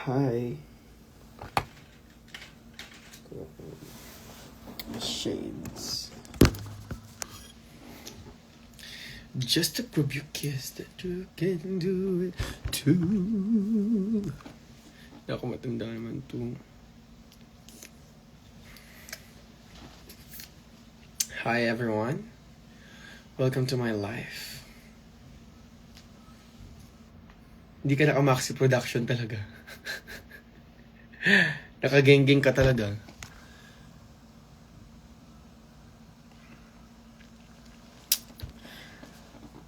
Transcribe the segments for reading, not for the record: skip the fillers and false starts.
Hi. Shades. Just to prove you kiss that you can do it too. Ako matanda naman to. Hi everyone. Welcome to my life. Hindi ka naka-maxi production talaga. Nakagengging ka talaga.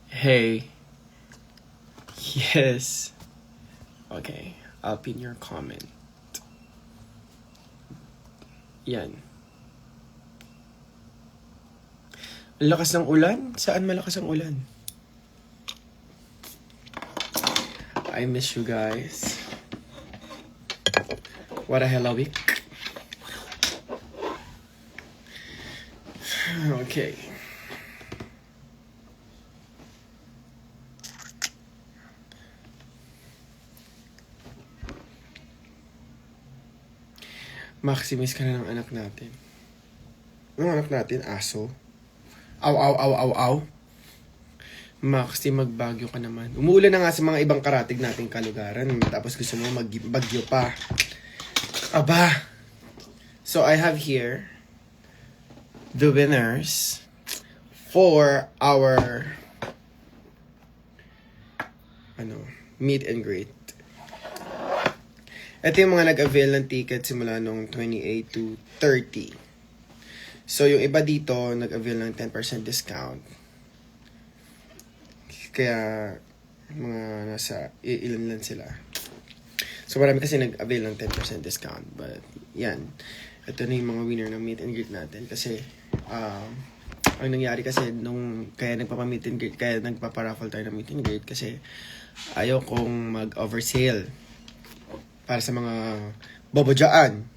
Hey. Yes. Okay. I'll pin your comment. Yan. Lakas ng ulan? Saan malakas ang ulan? I miss you guys. What a hell of a week. Okay. Maximize ka na ng anak natin. Ang anak natin, aso. Aw. Maxi, magbagyo ka naman. Umuulan na nga sa mga ibang karatig nating kalugaran. Tapos gusto mo magbagyo pa. Aba! So I have here the winners for our meet and greet. Ito yung mga nag-avail ng ticket simula nung 28 to 30. So, yung iba dito, nag-avail ng 10% discount. Kaya, mga nasa, ilan lang sila. So, marami kasi nag-avail ng 10% discount. But, yan. Ito na yung mga winner ng meet and greet natin. Kasi, ang nangyari kasi, kaya nagpapa-meet and greet, kaya nagpapa-raffle tayo ng meet and greet, kasi ayaw kong mag-oversale para sa mga bobo dyan.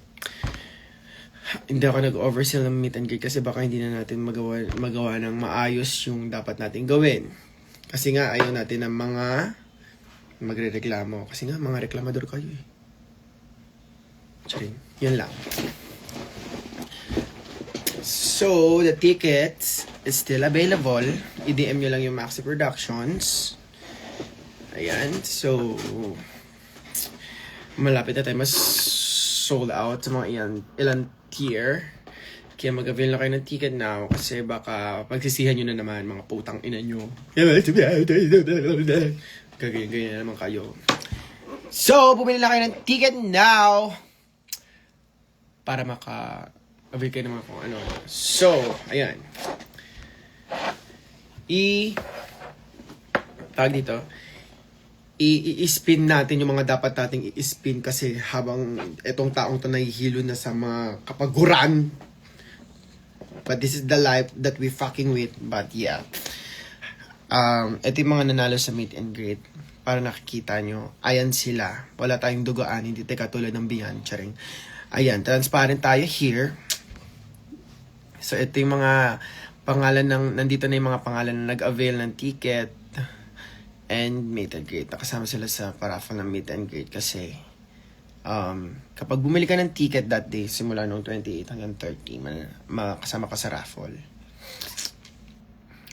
Hindi ako nag-oversell ng meet and greet kasi baka hindi na natin magawa ng maayos yung dapat natin gawin. Kasi nga, ayaw natin ng mga magre-reklamo. Kasi nga, mga reklamador kayo eh. Charing. Yun lang. So, the tickets is still available. I-DM nyo lang yung Maxi Productions. Ayan. So, malapit na tayo mas sold out sa mga ilang tier. Kaya mag-avail na kayo ng ticket now kasi baka pagsisihan nyo na naman mga putang ina nyo. Ganyan na naman kayo. So, bumili na kayo ng ticket now para maka-avail kayo naman kung ano. So, ayan. Tawag dito. I-spin natin yung mga dapat nating i-spin kasi habang etong taong to nahihilo na sa mga kapaguran. But this is the life that we fucking with. But yeah. Ito yung mga nanalo sa meet and greet. Para nakikita nyo. Ayan sila. Wala tayong dugaan. Hindi tayo katulad ng Bihan. Charing. Ayan. Transparent tayo here. So ito yung mga pangalan nandito na yung mga pangalan na nag-avail ng ticket and meet and greet. Nakasama sila sa paraffle ng meet and greet kasi kapag bumili ka ng ticket that day, simula nung 28 hanggang 30, makasama ka sa raffle.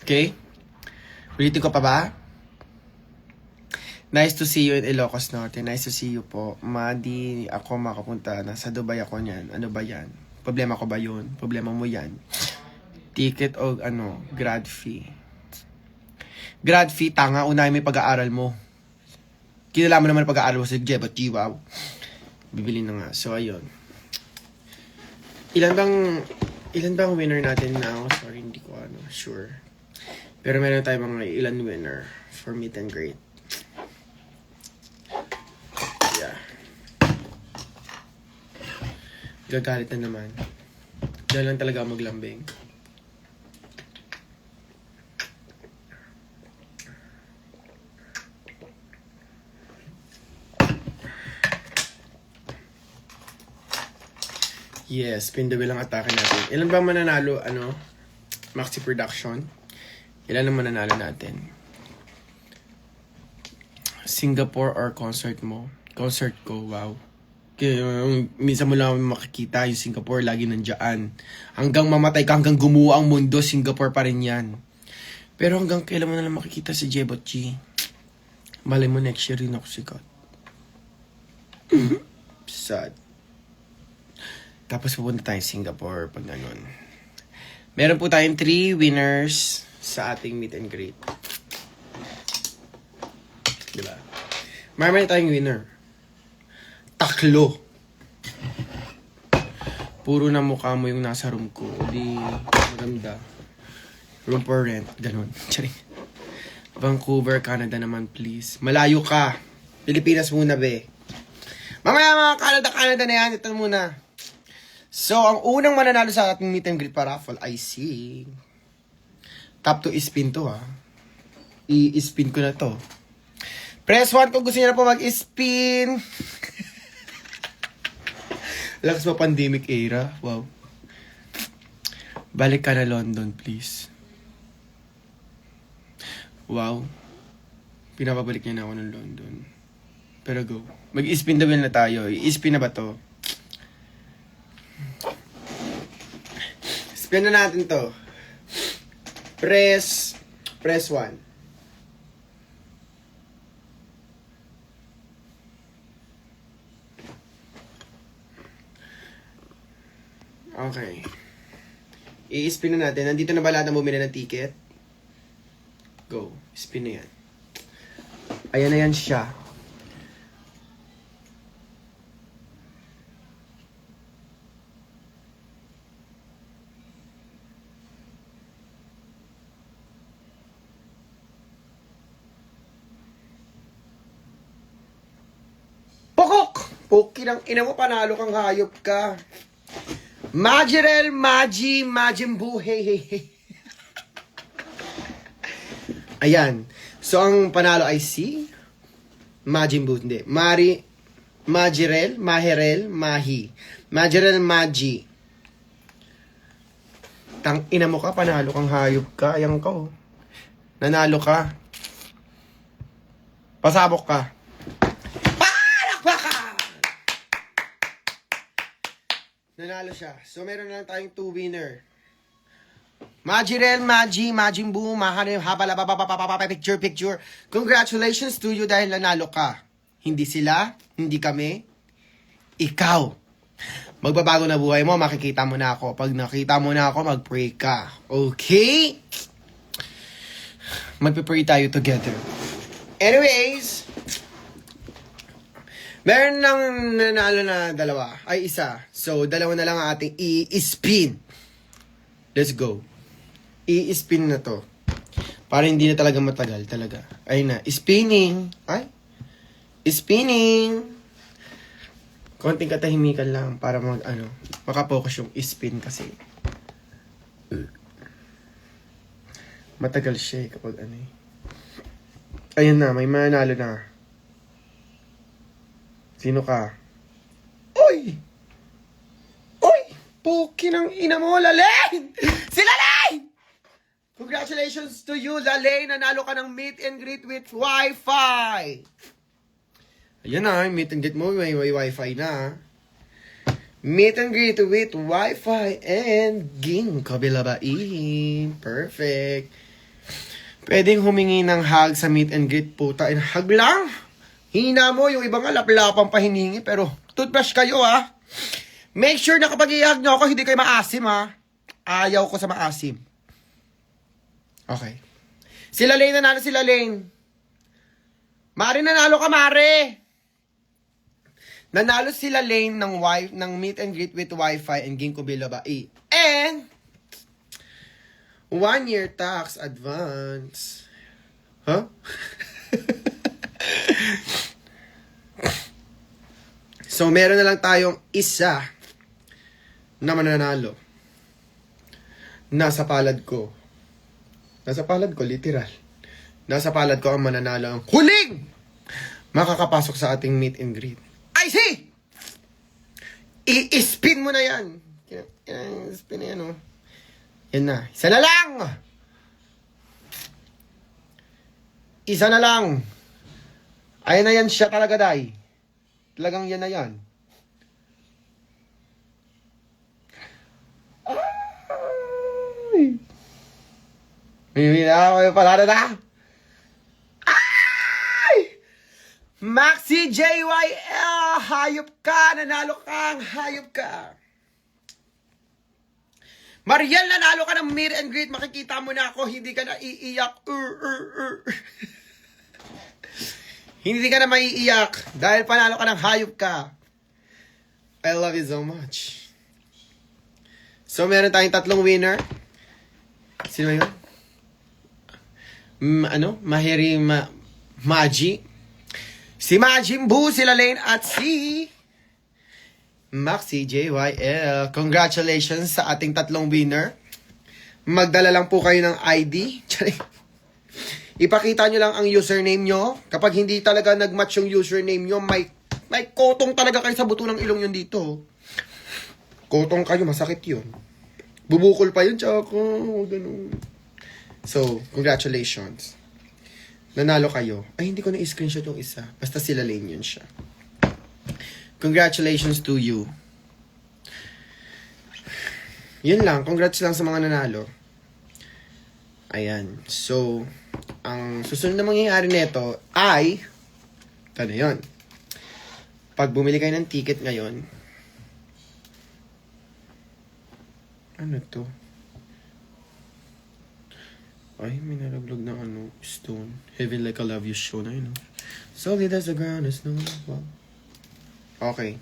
Okay? Ulitin ko pa ba? Nice to see you in Ilocos Norte. Nice to see you po. Madi ako makapunta. Nasa Dubai ako niyan. Ano ba yan? Problema ko ba yun? Problema mo yan? Ticket o grad fee. Grad fee, tanga, unahin mo yung pag-aaral mo. Kilala mo naman ang pag-aaral mo sa Jeba Chiwaw. Bibili na nga. So, ayun. Ilan bang winner natin now? Sorry, hindi ko sure. Pero meron tayo mga ilan winner for meet and greet. Yeah. Gagalit na naman. Diyan lang talaga maglambing. Yes, spin the wheel ang atake natin. Ilan ba mananalo, Maxi Production? Ilan ang mananalo natin? Singapore or concert mo? Concert ko, wow. Kaya, minsan mo lang makikita yung Singapore, lagi nandiyan. Hanggang mamatay ka, hanggang gumuho ang mundo, Singapore pa rin yan. Pero hanggang kailan mo na lang makikita si Jebot G? Malay mo next year rin ako sikat. Sad. Tapos pupunta tayo Singapore pag ganun. Meron po tayong 3 winners sa ating meet and greet. Diba? Marami tayong winner. Taklo. Puro na mukha mo yung nasa room ko. Di maganda. Room for rent. Ganun. Charing. Vancouver, Canada naman, please. Malayo ka. Pilipinas muna, be. Mamaya mga Canada na yan. Ito muna. So, ang unang mananalo sa ating meet and greet raffle ay si... Top to spin to, ha. I-spin ko na to. Press 1 kung gusto niyo na po mag-spin. Lakas mo pandemic era. Wow. Balik ka na London, please. Wow. Pinapabalik niya na ako ng London. Pero go. Mag-spin the wheel na tayo. I-spin na ba to? Spin na natin to. Press 1. Okay. I-spin na natin. Nandito na ba lahat na bumili ng ticket? Go. Spin na yan. Ayan na yan siya. Pokok! Poki ng ina mo, panalo kang hayop ka. Majirel, Majimbu, hey. Ayan. So, ang panalo ay si Majimbu, hindi. Majirel, Maherel, Mahi. Majirel, Maji. Tang ina mo ka, panalo kang hayop ka. Ayan ka, oh. Nanalo ka. Pasabok ka. Nanalo siya. So, meron na lang tayong 2 winner. Majirel, Majimbu, Mahanim, Habala, picture. Congratulations to you dahil nanalo ka. Hindi sila, hindi kami, ikaw. Magbabago na buhay mo, makikita mo na ako. Pag nakita mo na ako, mag-pray ka. Okay? Magpe-pray tayo together. Anyways, meron nang nanalo na dalawa. Ay, isa. So, dalawa na lang ang ating i-spin. Let's go. I-spin na to. Para hindi na talaga matagal talaga. Ayun na. Spinning. Ay. Spinning. Konting katahimikan lang para makapokus yung spin kasi. Matagal siya kapag eh. Ayun na. May manalo na. Sino ka? Uy! Puki ng ina mo, Lalaine! Si Lalaine! Congratulations to you, Lalaine! Nanalo ka ng meet and greet with Wi-Fi! Ayan na, meet and greet mo, may Wi-Fi na. Meet and greet with Wi-Fi and Ging Kabilabain. Perfect. Pwedeng humingi ng hug sa meet and greet, puta. Hug lang! Hina mo, yung iba nga laplapang pahiningi, pero toothbrush kayo, ha? Make sure na kapag i-hug nyo ako, hindi kayo maasim, ha? Ayaw ko sa maasim. Okay. Si Lalaine nanalo, si Lalaine. Mare, nanalo ka, Mare. Nanalo si Lalaine ng meet and greet with Wi-Fi and Ginkgo biloba. And 1 year tax advance. Huh? So, meron na lang tayong isa na mananalo. Nasa palad ko, literal. Nasa palad ko ang mananalo ang huling makakapasok sa ating meet and greet. I see! I-spin mo na yan. Spin na yan, oh. Yan na. Isa na lang! Isa na lang. Ayan na yan siya talaga, day. Talagang yan na yan. Ay! May palada na! Ay! Maxi JYL! Hayop ka! Nanalo kang hayop ka! Mariel, nanalo ka ng meet and greet. Makikita mo na ako. Hindi ka na iiyak. Hindi ka na maiiyak. Dahil panalo ka ng hayop ka. I love you so much. So, meron tayong 3 winner. Sino yun? Maji. Si Majin Buu, si Lalaine, at si Maxi JYL. Congratulations sa ating 3 winner. Magdala lang po kayo ng ID. Ipakita nyo lang ang username nyo. Kapag hindi talaga nag-match yung username nyo, may kotong talaga kayo sa buto ng ilong yun dito. Kotong kayo, masakit yun. Bubukol pa yun, tsaka ganun. So, congratulations. Nanalo kayo. Ay, hindi ko na-screenshot yung isa. Basta sila Lane yun siya. Congratulations to you. Yun lang. Congrats lang sa mga nanalo. Ayan. So, ang susunod na mangyayari nito ay ano yun? Pag bumili kayo ng ticket ngayon, ano to? Ay, may narablog na stone. Heaven like I love you show na yun. Solid as the ground is no. Wow. Okay.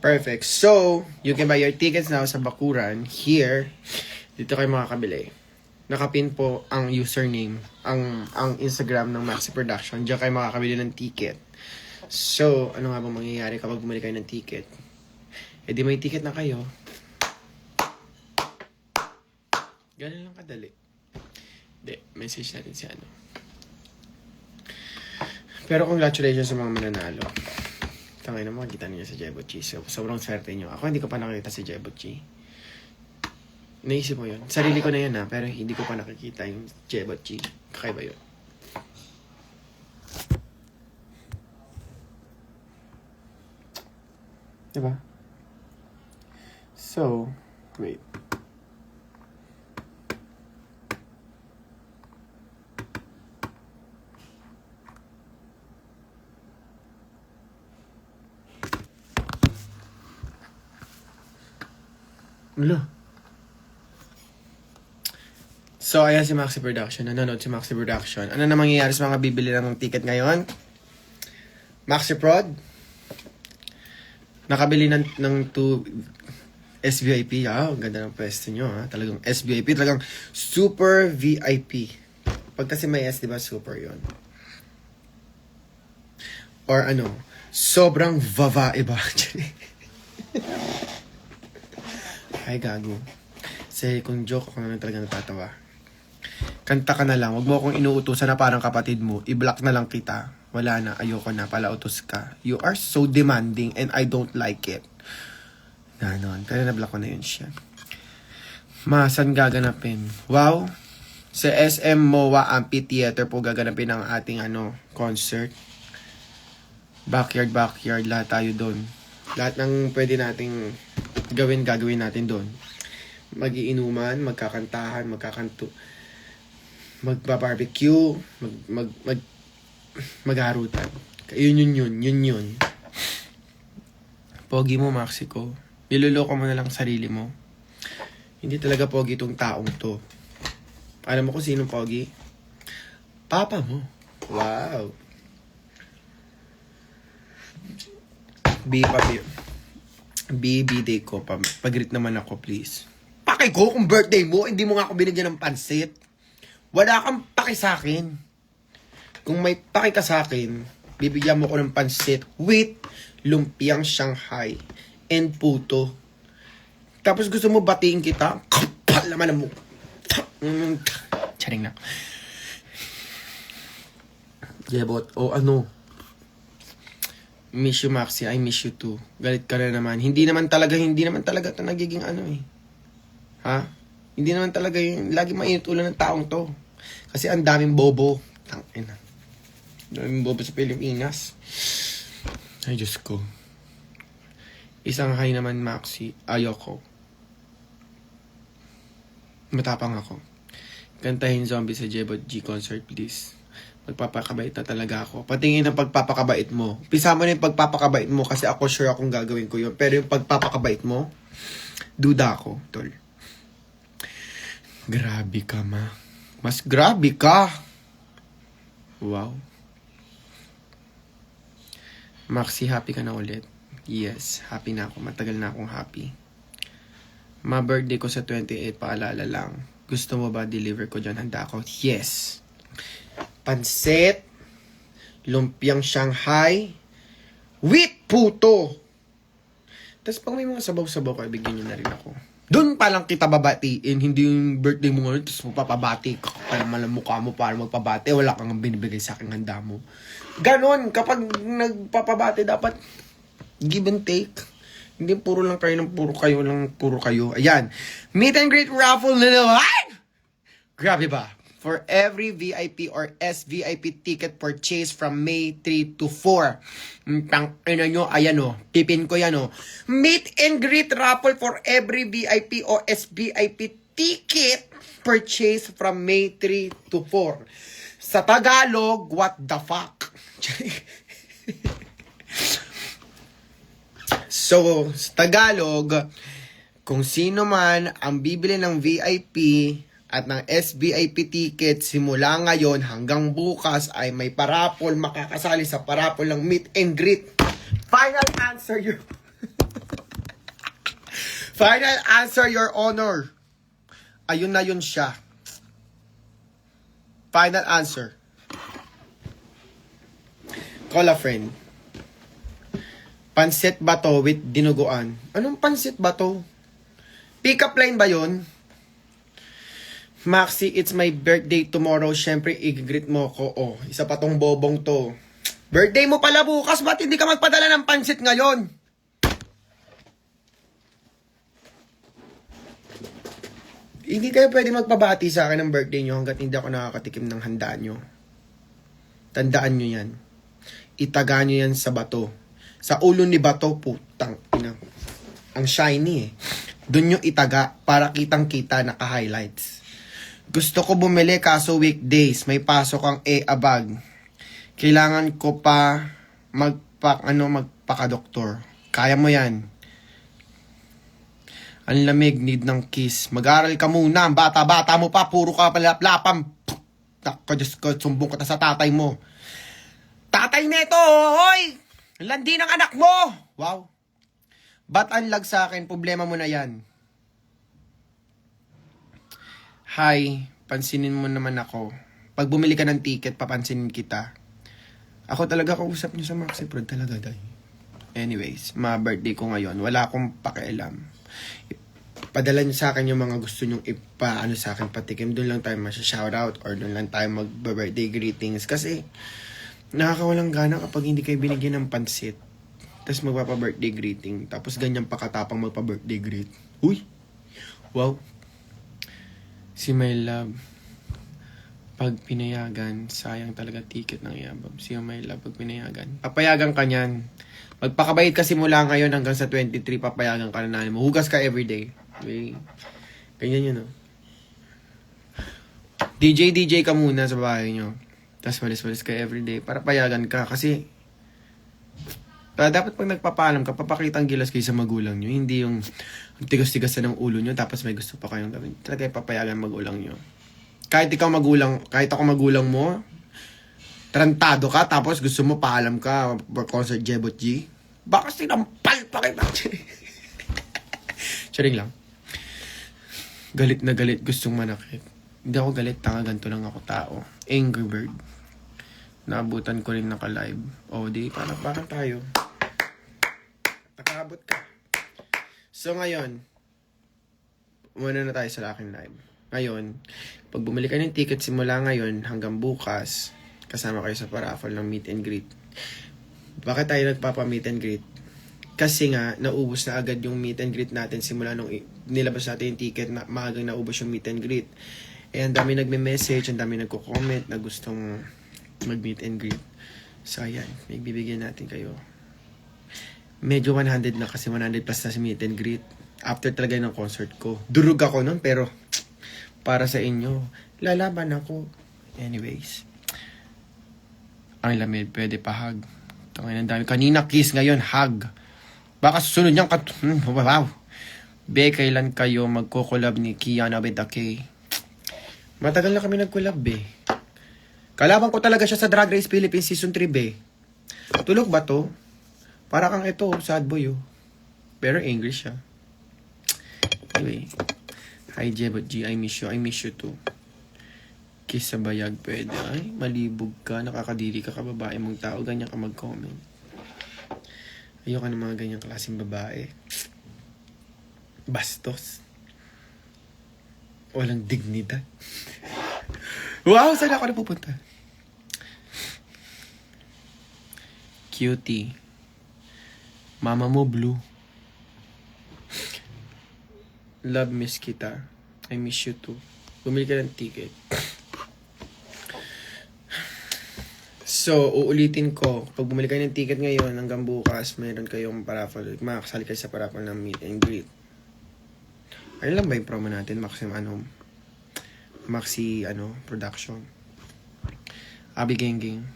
Perfect. So, you can buy your tickets now sa Bakuran. Here, dito kayo makakabili. Nakapin po ang username, ang Instagram ng Maxi Production. Diyan kayo makakabili ng ticket. So, ano nga bang mangyayari kapag bumili kayo ng ticket? Eh di may ticket na kayo. Ganun lang kadali. Hindi, message natin si ano. Pero congratulations sa mga mananalo. Tangay na makikita niyo sa Jebochi. So, sobrang swerte niyo. Ako hindi ko pa nakikita si Jebochi. Naisip mo yun. Sarili ko na yun pero hindi ko pa nakikita yung Jebochi. Kakaiba yun. Diba? So, wait. Wala. So, ayan si Maxi Production. Nanonood si Maxi Production. Ano na mangyayari sa mga bibili ng ticket ngayon? Maxi Prod. Nakabili ng 2 SVIP. Ang ganda ng pwesto nyo. Talagang SVIP. Talagang super VIP. Pag kasi may S, diba? Super yon. Or sobrang vavae ba? Ay, gago. Kasi kung joke ako na talaga natatawa. Kanta ka na lang. Huwag mo akong inuutusan na parang kapatid mo. I-block na lang kita. Wala na. Ayoko na. Palautos ka. You are so demanding and I don't like it. Ganon. Kaya na-block ko na yun siya. Saan gaganapin? Wow. Sa SM MOA Amphitheater po gaganapin ang ating concert. Backyard. Lahat tayo doon. Lahat ng pwede nating gagawin natin doon. Magiinuman, magkakantahan, magba-barbecue, magharutan. Yun. Pogi mo, Maxi ko. Niloloko mo na lang sarili mo. Hindi talaga pogi itong taong to. Alam mo kung sino pogi? Papa mo. Wow. Birthday ko. Pag-greet naman ako, please. Paki ko kung birthday mo, hindi mo nga ako binigyan ng pansit. Wala kang paki sa akin. Kung may paki ka sa akin, bibigyan mo ko ng pansit with lumpiang Shanghai and puto. Tapos gusto mo batiin kita? Kapal naman mo. Charing na. Jebot, miss you, Maxi. I miss you too. Galit ka na naman. Hindi naman talaga ito nagiging Ha? Hindi naman talaga lagi mainit ulo ng taong to. Kasi ang daming bobo. Tangina. Daming bobo sa Pilipinas. Ay, Diyos ko. Isang hi naman, Maxi. Ayoko. Matapang ako. Kantahin Zombie sa Jebot G concert, please. Magpapakabait na talaga ako. Patingin ang pagpapakabait mo. Pisa mo na yung pagpapakabait mo kasi ako sure akong gagawin ko yun. Pero yung pagpapakabait mo, duda ako, tol. Grabe ka, ma. Mas grabe ka. Wow. Maxi, happy ka na ulit? Yes, happy na ako. Matagal na akong happy. Ma-birthday ko sa 28, paalala lang. Gusto mo ba deliver ko dyan? Handa ako? Yes. Pansit, lumpiang Shanghai, with puto. Tapos pag may mga sabaw-sabaw ka, bigyan nyo na rin ako. Doon pa lang kita babatiin, hindi yung birthday mo ngayon, tapos mo papabati. Kakapalang mukha mo para magpabati, wala kang binibigay sa aking handa mo. Ganon, kapag nagpapabati, dapat give and take. Hindi puro lang kayo ng puro kayo. Ayan. Meet and greet raffle na naman! Grabe ba? For every VIP or SVIP ticket purchase from May 3 to 4. Tangina nyo, ayan o. Pipin ko yan o. Meet and greet raffle for every VIP or SVIP ticket purchase from May 3 to 4. Sa Tagalog, what the fuck? So, sa Tagalog, kung sino man ang bibili ng VIP at ng SVIP ticket simula ngayon hanggang bukas ay may parapol, makakasali sa parapol ng meet and greet. Final answer, Final answer, Your Honor. Ayun na yun siya. Final answer. Call a friend. Pansit ba to with dinuguan? Anong pansit ba to? Pick up line ba yun? Maxi, it's my birthday tomorrow. Siyempre, i-greet mo ko. Oh, isa pa tong bobong to. Birthday mo pala bukas. Ba't hindi ka magpadala ng pansit ngayon? Hindi kayo pwede magpabati sa akin ng birthday nyo hanggat hindi ako nakakatikim ng handaan nyo. Tandaan nyo yan. Itaga nyo yan sa bato. Sa ulo ni bato, putang ina. Ang shiny eh. Doon nyo itaga para kitang-kita naka-highlights. Gusto ko bumili kaso weekdays. May pasok ang abag. Kailangan ko pa magpaka-doktor. Kaya mo yan. Ang lamig, need ng kiss. Mag-aral ka muna. Bata-bata mo pa. Puro ka palap-lapam. Nako, Diyos ko, sumbong ko ta sa tatay mo. Tatay neto, hoy! Landi ng anak mo! Wow. Ba't unlag sa akin? Problema mo na yan. Hi, pansinin mo naman ako. Pag bumili ka ng ticket, papansinin kita. Ako talaga kausap niyo sa Maxi Prod talaga, day. Anyways, birthday ko ngayon. Wala akong pakialam. Padala niyo sa akin yung mga gusto nyong ipaano sa akin patikim. Doon lang tayo masya-shoutout or doon lang tayo mag-birthday greetings. Kasi nakakawalang gana kapag hindi kayo binigyan ng pansit. Tapos magpapa-birthday greeting. Tapos ganyan pakatapang magpa-birthday greet. Uy! Wow! Si my love, pag pinayagan, sayang talaga ticket ng Yabab. Si my love, pag pinayagan. Papayagan ka niyan. Magpakabait kasi mula ngayon hanggang sa 23, papayagan ka na nanin mo. Hugas ka everyday. Okay? Ganyan yun, no? DJ ka muna sa bahay nyo. Tapos malis-malis ka everyday para payagan ka. Kasi, dapat pag nagpapaalam ka, papakita ang gilas kayo sa magulang nyo. Hindi yung tigas-tigas ng ulo nyo, tapos may gusto pa kayong gawin. Talaga papayagan magulang nyo. Kahit ako magulang mo, tarantado ka, tapos gusto mo paalam ka, concert Jebot G, baka sinampal pa kita. Charing lang. Galit na galit, gustong manakit. Hindi ako galit, tanga, ganito lang ako tao. Angry Bird. Naabutan ko rin naka-live. O, di, parang tayo. Nakaabot ka. So, ngayon, umuna na tayo sa aking live. Ngayon, pag bumili ka ng ticket simula ngayon hanggang bukas, kasama kayo sa paraffle ng meet and greet. Bakit tayo nagpapa-meet and greet? Kasi nga, naubos na agad yung meet and greet natin simula nung nilabas natin yung ticket na maagang naubos yung meet and greet. Eh, ang dami nagme-message, ang dami nagko-comment na gustong mag-meet and greet. So, ayan. Magbibigyan natin kayo. Medyo 100 na kasi 100 plus na si meet and greet. After talaga ng concert ko. Durug ako nun, pero para sa inyo, lalaban ako. Anyways. Ang lamig, pwede pa hug. Tangin ang dami. Kanina kiss, ngayon hug. Baka susunod niyang wow. Be, kailan kayo magko-collab ni Kiana with the K? Matagal na kami nag-collab, be. Kalaban ko talaga siya sa Drag Race Philippines Season 3, be. Tulog ba to? Para kang ito, sad boy, oh. Pero English, siya. Anyway. Hi, Jebot G. I miss you. I miss you too. Kiss sa bayag, pwede. Ay, malibog ka. Nakakadiri ka kababae mong tao. Ganyan ka mag-comment. Ayoko ng mga ganyang klaseng babae. Bastos. Walang dignidad. Wow, saan ako napupunta? Cutie. Mama mo blue. Love, miss kita. I miss you too. Bumili ka ng ticket. So, uulitin ko. Pag bumili kayo ng ticket ngayon, hanggang bukas, mayroon kayong paraffle. Makakasali kayo sa paraffle ng meet and greet. Ano lang ba yung promo natin? Maxi production. Abi Gengeng.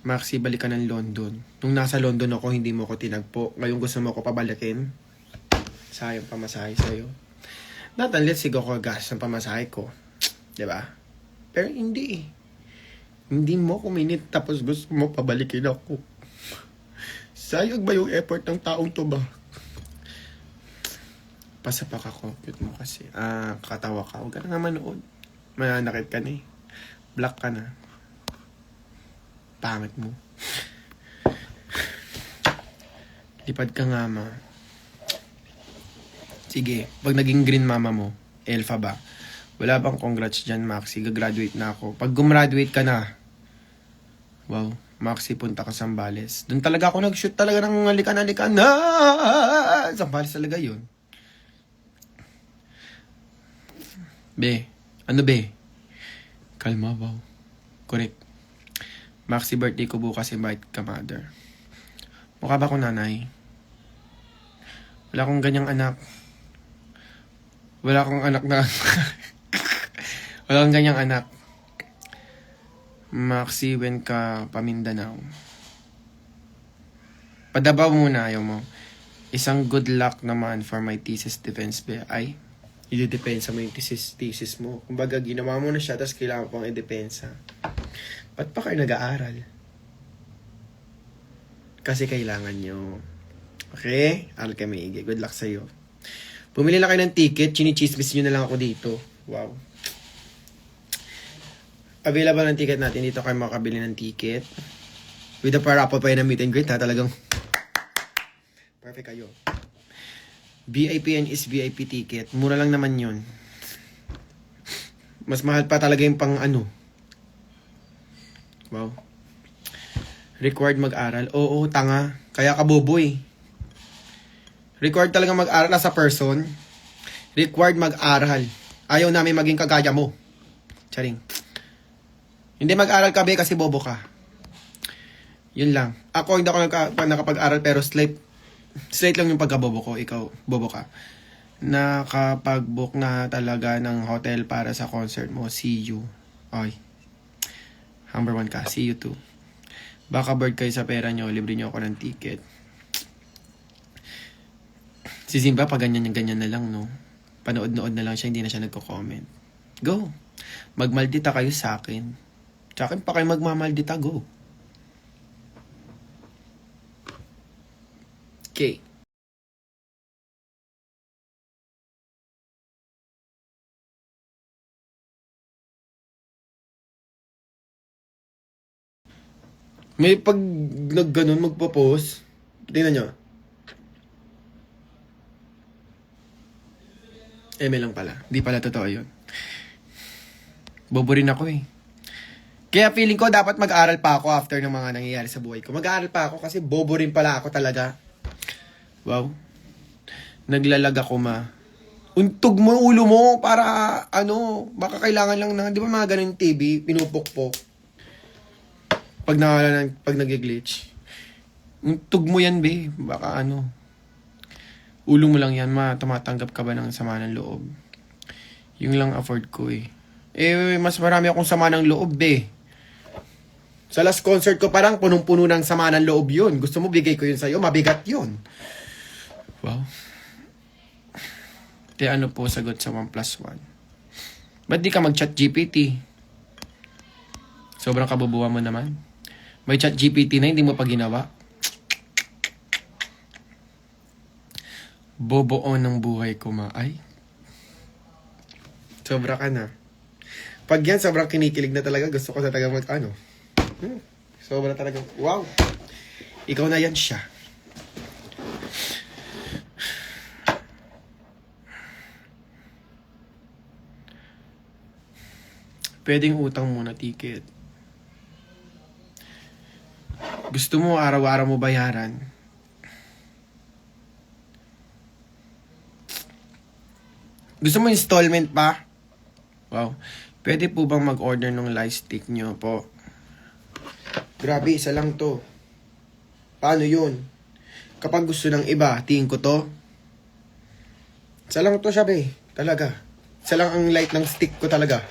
Maxi, balik ka ng London. Nung nasa London ako, hindi mo ko tinagpo. Ngayon gusto mo ko pabalikin. Sayang pamasahe sa'yo. Not unless sigo ko gas ng pamasahe ko. Diba? Pero hindi eh. Hindi mo kuminit tapos gusto mo pabalikin ako. Sayang ba yung effort ng taong to ba? Pasapak ako. Cute mo kasi. Katawa ka. Huwag ka na nga manood. Mananakit ka na eh. Black ka na. Pangit mo. Lipad ka nga ma. Sige. Pag naging green mama mo, Elfa ba? Wala bang congrats dyan, Maxi? Gagraduate na ako. Pag gumraduate ka na, wow, Maxi, punta ka Sambales. Doon talaga ako nag-shoot talaga ng alikan-alikan. Sambales talaga yun. Be, ano be? Kalma, wow. Correct. Maxi, birthday ko bukas, invite ka, mother. Mukha ba akong nanay? Wala akong ganyang anak. Wala akong anak na... Wala akong ganyang anak. Maxi, when ka Pamindanao. Padabaw muna, ayaw mo. Isang good luck naman for my thesis defense, be. Ay, i-depensa mo yung thesis mo. Kumbaga, ginawa mo na siya, tapos kailangan pang i-depensa. Ba't pa kayo nag-aaral? Kasi kailangan nyo. Okay? Aral kami, Ige. Good luck sa'yo. Bumili na kayo ng ticket, chinichismis nyo na lang ako dito. Wow. Available ng ticket natin. Dito kayo makabili ng ticket. With the paraffle pa yun ng meet and greet, ha? Talagang perfect kayo. VIP and is VIP ticket. Mura lang naman yun. Mas mahal pa talaga yung pang ano. Wow. Required mag-aral. Oo, tanga. Kaya ka boboy. Required talaga mag-aral as a person. Required mag-aral. Ayaw namin maging kagaya mo. Charing. Hindi mag-aral ka, be, kasi bobo ka. Yun lang. Ako, hindi ako nakapag-aral, pero slight lang yung pagkabobo ko. Ikaw, bobo ka. Nakapag-book na talaga ng hotel para sa concert mo. See you. Ay. Number 1 ka. See you too. Baka bird kayo sa pera nyo. Libre nyo ako ng ticket. Si Zimba, pag ganyan na lang, no? Panood-nood na lang siya, hindi na siya nagko-comment. Go! Magmaldita kayo sa akin. Sa akin pa kayo magmamaldita, go. Okay. May pag nag-ganon, magpo-post. Tingnan nyo. Eme lang pala. Di pala totoo yun. Bobo rin ako eh. Kaya feeling ko dapat mag-aral pa ako after ng mga nangyayari sa buhay ko. Mag-aral pa ako kasi bobo rin pala ako talaga. Wow. Naglalag ako, ma. Untog mo ulo mo para baka kailangan lang na, di ba mga ganun TV, pinupukpok. pag nag-glitch. Tug mo yan, be. Baka ano. Ulo mo lang yan, tumatanggap ka ba ng sama ng loob? Yung lang afford ko eh. Mas marami akong sama ng loob, be. Sa last concert ko parang punong-puno ng sama ng loob yun. Gusto mo bigay ko yun sa'yo, mabigat yun. Wow. Ano po sagot sa 1+1? Ba't di ka mag-chat GPT? Sobrang kabubuhan mo naman. May chat GPT na hindi mo pa ginawa. Boboon ng buhay ko ay. Sobra ka na. Pag yan, sobrang kinikilig na talaga. Gusto ko na talaga sobra talaga. Wow. Ikaw na yan siya. Pwedeng utang muna ticket. Gusto mo araw-araw mo bayaran? Gusto mo installment pa? Wow. Pwede po bang mag-order ng light stick nyo po? Grabe, isa lang to. Paano yun? Kapag gusto ng iba, tingin ko to. Isa lang to siya, be. Talaga. Isa lang ang light ng stick ko talaga.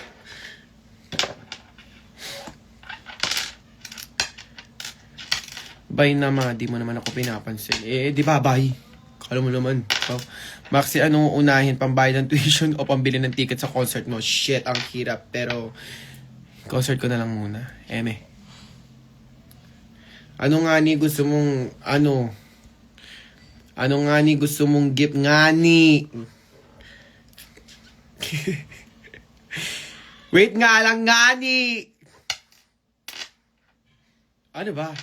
Bye naman, di mo naman ako pinapansin. Di ba, bye? Kala mo naman. Wow. Maxi, anong unahin? Pambayad ng tuition o pambili ng ticket sa concert mo? Shit, ang hirap. Pero, concert ko na lang muna. Ano nga ni gusto mong, Ano nga ni gusto mong gift nga ni? Wait nga lang nga ni! Ano ba?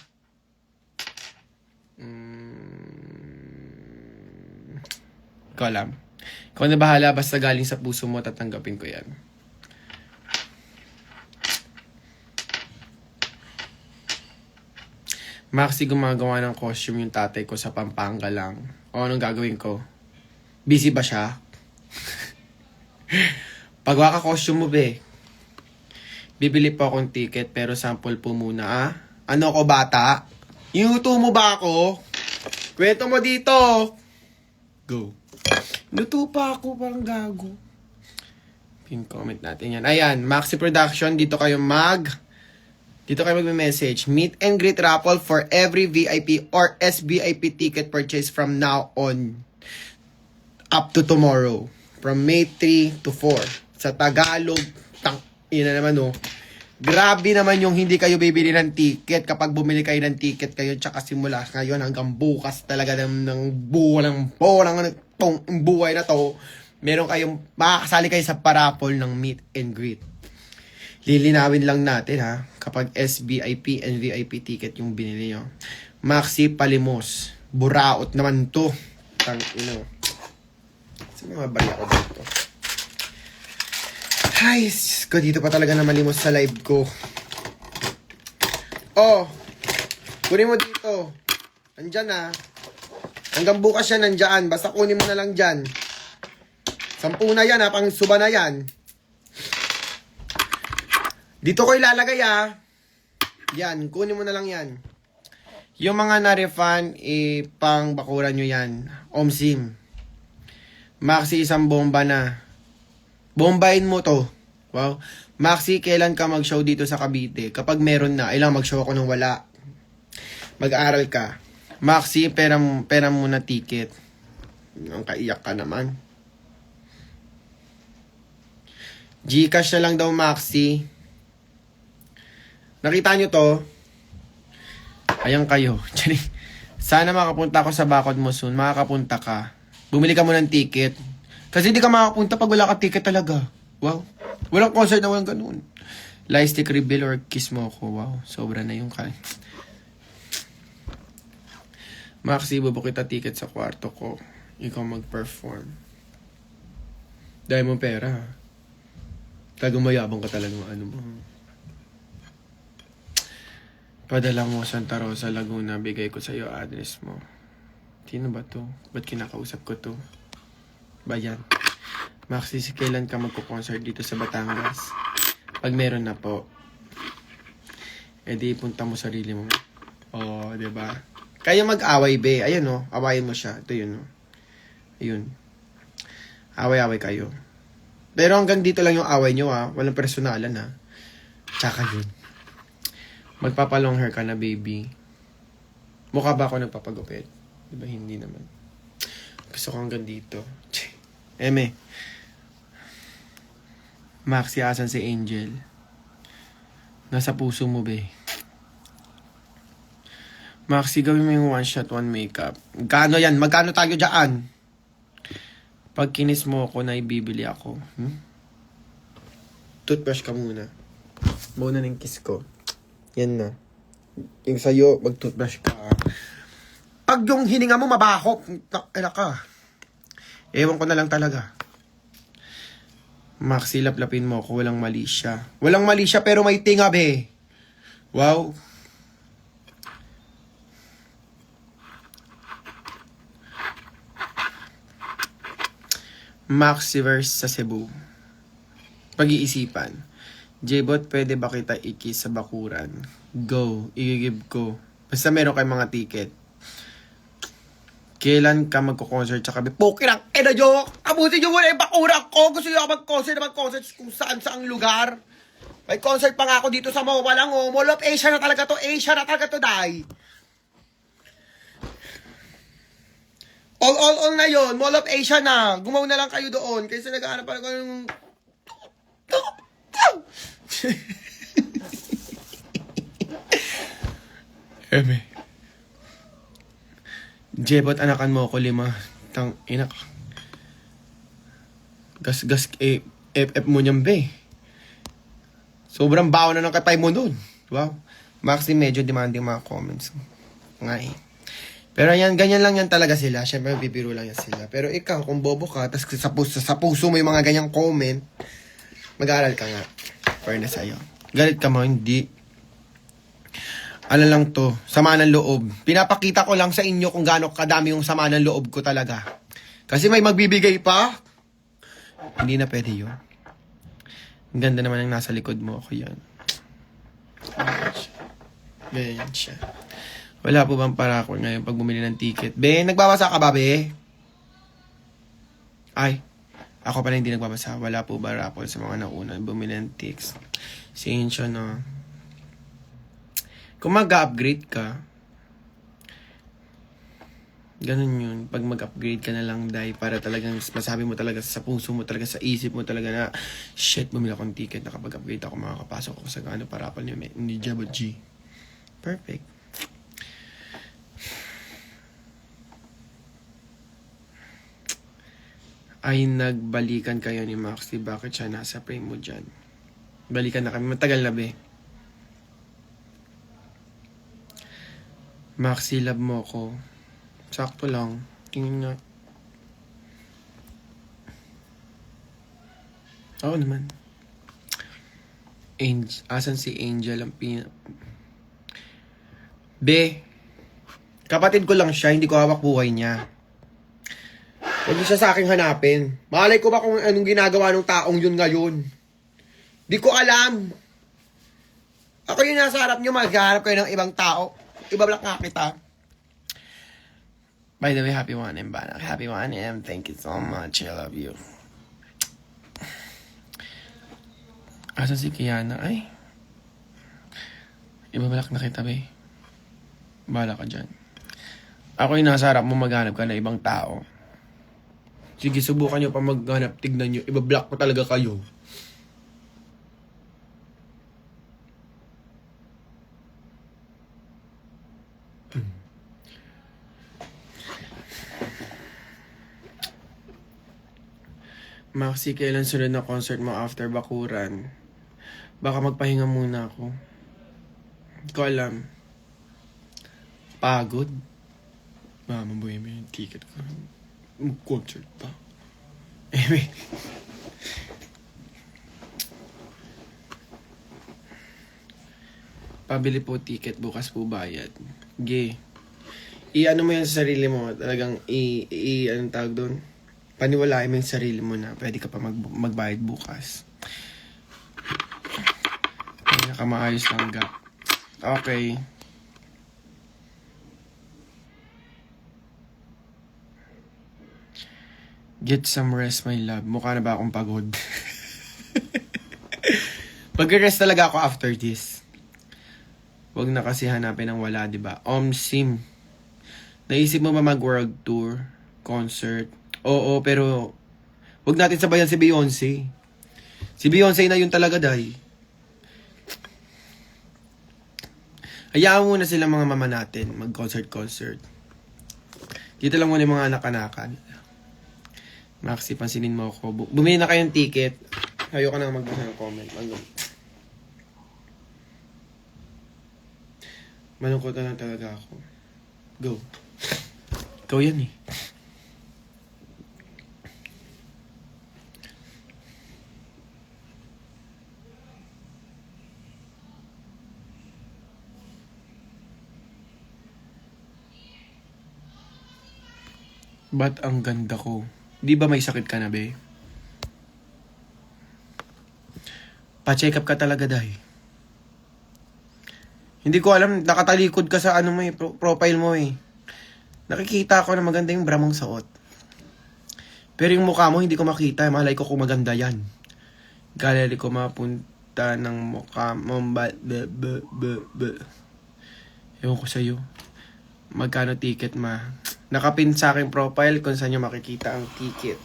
Ikaw alam. Ikaw na bahala, basta galing sa puso mo, tatanggapin ko yan. Maxi, gumagawa ng costume yung tatay ko sa Pampanga lang. O anong gagawin ko? Busy ba siya? Pagwa ka costume mo, be. Bibili po akong ticket pero sample po muna, Ano ko, bata? Inuto mo ba ako? Kwento mo dito. Go. Luto pa ako, parang gago. Pin comment natin yan. Ayan, Maxi Production, dito kayo mag-message. Meet and greet raffle for every VIP or SVIP ticket purchase from now on up to tomorrow. From May 3 to 4. Sa Tagalog, yun na naman, Grabe naman yung hindi kayo bibili ng ticket. Kapag bumili kayo ng ticket kayo, tsaka simula ngayon hanggang bukas talaga ng buhay na to, meron kayong, makakasali kayo sa parapol ng meet and greet. Lilinawin lang natin, kapag SVIP and VIP ticket yung binili nyo. Maxi Palimos. Buraot naman to. Saan may mabali ako dito? Ay, ko dito pa talaga na malimos sa live ko. Kunin mo dito. Nandyan Hanggang bukas yan nandyan. Basta kunin mo na lang dyan. 10 na yan pang suba na yan. Dito ko ilalagay Yan, kunin mo na lang yan. Yung mga na-refund, pang bakuran nyo yan. Omsim. Maxi, isang bomba na. Bombayin mo to. Wow. Maxi, kailan ka mag-show dito sa Cavite? Kapag meron na, ilang mag-show ako nung wala. Mag-aaral ka. Maxi, pera muna ticket. Ang kaiyak ka naman. Gcash na lang daw, Maxi. Nakita nyo to? Ayan kayo. Sana makapunta ako sa bakod mo soon. Makakapunta ka. Bumili ka mo ng ticket. Kasi di ka makapunta pag wala ka ticket talaga. Wow. Walang concert na walang ganun. Light stick reveal or kiss mo ako. Wow. Sobra na yung Maxi, bubo kita ticket sa kwarto ko. Ikaw mag-perform. Dahil mo pera. Talagang mayabang ka talaga mo. Padala mo Santa Rosa, Laguna. Bigay ko sa'yo address mo. Sino ba to? Ba't kinakausap ko to? Bayan. Maxi, kailan ka magko-concert dito sa Batangas? Pag meron na po. Eh di punta mo sarili mo. Oh, 'di ba? Kayo mag-away, be. Ayun oh, awayin mo siya. Ito yun oh. Ayun. Away-away kayo. Pero hanggang dito lang yung away nyo ha. Walang personalan ha. Tsaka yun. Magpapalong hair ka na, baby. Mukha ba ako nagpapagupit? Diba hindi naman. Gusto ko hanggang dito. Eme. Maxi, asan si Angel? Nasa puso mo, be. Maxi, gawin mo yung one shot, one makeup. Magkano yan? Magkano tayo dyan? Pag kinis mo ako, na ibibili ako. Toothbrush ka muna. Muna ng kiss ko. Yan na. Yung sa'yo, mag-toothbrush ka. Pag yung hininga mo mabaho, ina ka. Ewan ko na lang talaga. Maxi, laplapin mo ako. Walang mali siya. Walang mali siya pero may tinga, be. Wow. Maxi verse sa Cebu. Pag-iisipan. J-Bot, pwede ba kita iki sa bakuran? Go. Igigib ko. Basta meron kayong mga ticket. Kailan ka magko-concert sa kabi? Poker ang ina nyo! Abutin nyo muna yung bakuran ko! Gusto nyo ako mag-concert kung saan lugar? May concert pa nga ako dito sa Mawa lang oh. Mall of Asia na talaga to. Asia na talaga to, dai. All na yon. Mall of Asia na. Gumaw na lang kayo doon. Kaysa nag-aanap pa ng... Eme. Jebot, anakan mo ako 5. Tang, inak. Gas, FF mo niyang be. Sobrang bawa na ng katay mo doon. Wow. Maxi, medyo demanding mga comments. Nga eh. Pero yan, ganyan lang yan talaga sila. Siyempre, bibiro lang yan sila. Pero ikaw, kung bobo ka, tapos sa puso mo yung mga ganyang comment, mag-aaral ka nga. Fairness sa'yo. Galit ka mo, hindi. Ano lang to, sama ng loob. Pinapakita ko lang sa inyo kung gaano kadami yung sama ng loob ko talaga. Kasi may magbibigay pa. Hindi na pwede yun. Ang ganda naman ang nasa likod mo. Ako yan. Ganyan siya. Wala po bang para ako ngayon pag bumili ng ticket? Be, nagbabasa ka ba, be? Ay, ako pala hindi nagbabasa. Wala po ba raffle sa mga nauna bumili ng tickets? Sinsya na. Kung mag-upgrade ka, ganun yun. Pag mag-upgrade ka na lang, dahil para talagang masabi mo talaga sa puso mo, talaga sa isip mo talaga na, shit, bumili akong ticket na kapag upgrade ako, makakapasok ako sa gano'n para pa ni Jabba G. Perfect. Ay, nagbalikan kayo ni Maxi. Bakit siya nasa frame mo dyan? Balikan na kami. Matagal na, be. Maxi, love mo ko. Sakto lang. Tingin nga. Oo naman. Asan si Angel ang Be, kapatid ko lang siya. Hindi ko hawak buhay niya. Huwag niyo siya sa akin hanapin. Malay ko ba kung anong ginagawa ng taong yun ngayon? Di ko alam. Ako yung nasa harap niyo, maghahanap kayo ng ibang tao. Ibablock nga kita. By the way, happy 1M, Banak. Happy 1M. Thank you so much. I love you. Asan si Kiana? Ay. Ibablock na kita, be. Bahala ka dyan. Ako yung nasa harap mo, maghanap ka na ibang tao. Sige, subukan nyo pa maghanap. Tignan nyo. Ibablock ko talaga kayo. Maxi, kailan sunod na concert mo after bakuran? Baka magpahinga muna ako. Hindi ko alam. Pagod. Mama, boy, may ticket ko. Mag-concert pa. Anyway. Pabili po ticket, bukas po bayad. Gay. I-ano mo yan sa sarili mo. Talagang anong tawag doon? Paniwalain mo yung sarili mo na pwede ka pa magbayad bukas. Pinakamaayos lang ga. Okay. Get some rest, my love. Mukha na ba akong pagod? Mag-rest talaga ako after this. Huwag na kasi hanapin ng wala, diba? Sim. Naisip mo ba mag-world tour? Concert? Oo, pero huwag natin sabayan si Beyonce. Si Beyonce na yun talaga, day. Hayaan muna sila mga mama natin mag-concert. Dito lang muna yung mga anak-anakan. Maxi, pansinin mo ako. Bumili na kayong ticket. Ayoko na magbasa ng comment. Malungkot na lang talaga ako. Go. Ikaw yan eh. Ba't ang ganda ko? Di ba may sakit ka na, be? Pa-check up ka talaga, day. Hindi ko alam, nakatalikod ka sa ano mo eh, profile mo eh. Nakikita ko na maganda yung bra mong suot. Pero yung mukha mo, hindi ko makita. Malay ko kung maganda yan. Gallery ko mapunta ng mukha mo. Ewan ko sa'yo. Magkano ticket, ma? Nakapin sa aking profile kung saan nyo makikita ang ticket.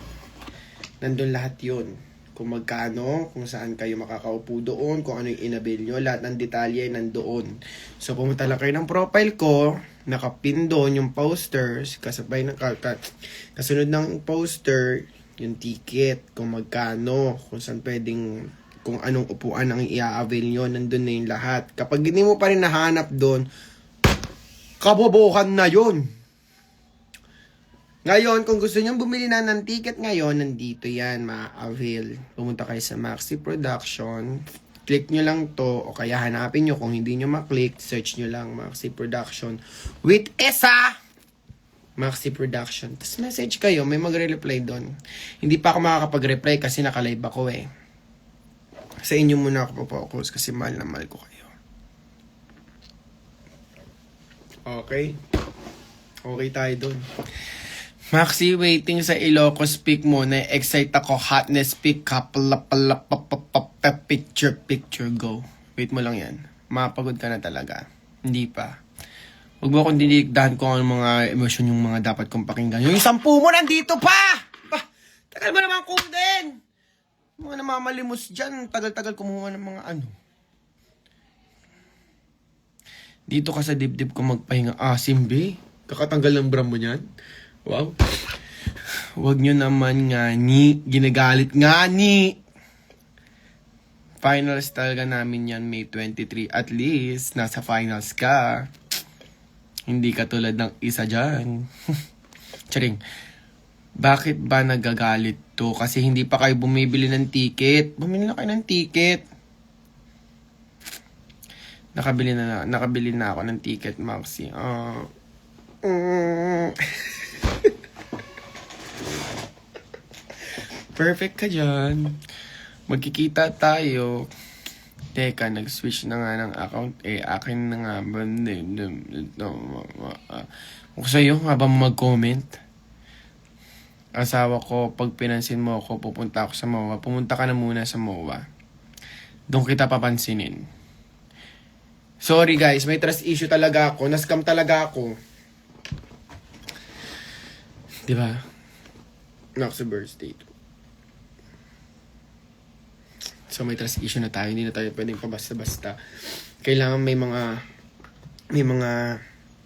Nandun lahat yun. Kung magkano, kung saan kayo makakaupo doon, kung ano yung inabil nyo, lahat ng detalye ay nandoon. So, pumunta lang kayo ng profile ko, nakapin doon yung posters, kasabay ng kasunod ng poster, yung ticket, kung magkano, kung saan pwedeng, kung anong upuan ang i-avail nyo, nandun na yung lahat. Kapag hindi mo pa rin nahanap doon, kabobohan na yun. Ngayon, kung gusto nyo bumili na ng ticket ngayon, nandito yan, ma-avail. Pumunta kayo sa Maxi Production. Click nyo lang to, o kaya hanapin nyo. Kung hindi nyo maklik, search nyo lang Maxi Production. With ESA! Maxi Production. Tapos message kayo, may magre-reply doon. Hindi pa ako makakapag-reply kasi naka-live ako eh. Sa inyo muna ako po-focus kasi mahal na mahal ko kayo. Okay? Okay tayo doon. Maxi, waiting sa Ilocos Peak muna. Excite ako. Hotness Peak. Picture, go. Wait mo lang yan. Mapagod ka na talaga. Hindi pa. Huwag mo akong dinikdahan kung ano mga emosyon yung mga dapat kong pakinggan. Yung 10 mo nandito pa! Tagal mo naman kung din! Mga namamalimos dyan. Tagal-tagal kumuha ng mga ano. Dito ka sa dibdib ko magpahinga. Simbe. Kakatanggal ng bra mo niyan. Wow. Huwag nyo naman nga ni. Ginagalit nga ni. Finals talaga namin yan May 23. At least, nasa finals ka. Hindi ka tulad ng isa dyan. Charing. Bakit ba nagagalit to? Kasi hindi pa kayo bumibili ng ticket. Bumili na kayo ng ticket. Nakabili na ako ng ticket, Maxi. Perfect ka dyan. Magkikita tayo. Teka, nag-switch na nga ng account. Akin na nga ba? Kung sa'yo, habang mag-comment. Asawa ko, pag pinansin mo ako, pupunta ako sa MOA. Pumunta ka na muna sa MOA. Doon kita papansinin. Sorry guys, may trust issue talaga ako. Nascam talaga ako. Diba? Next birthday. So may trust issue na tayo. Hindi na tayo pwedeng pabasta-basta. Kailangan may mga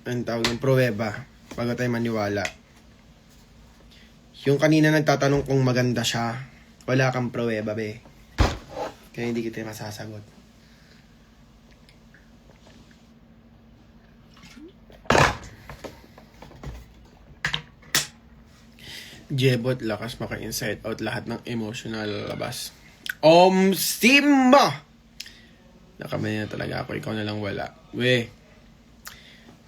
ang tawag ng pruweba bago tayo maniwala. Yung kanina nagtatanong kung maganda siya, wala kang pruweba, be. Kaya hindi kita masasagot. Jebot, lakas maka-inside out lahat ng emotional labas. Simba! Nakamay na talaga ako. Ikaw na lang wala.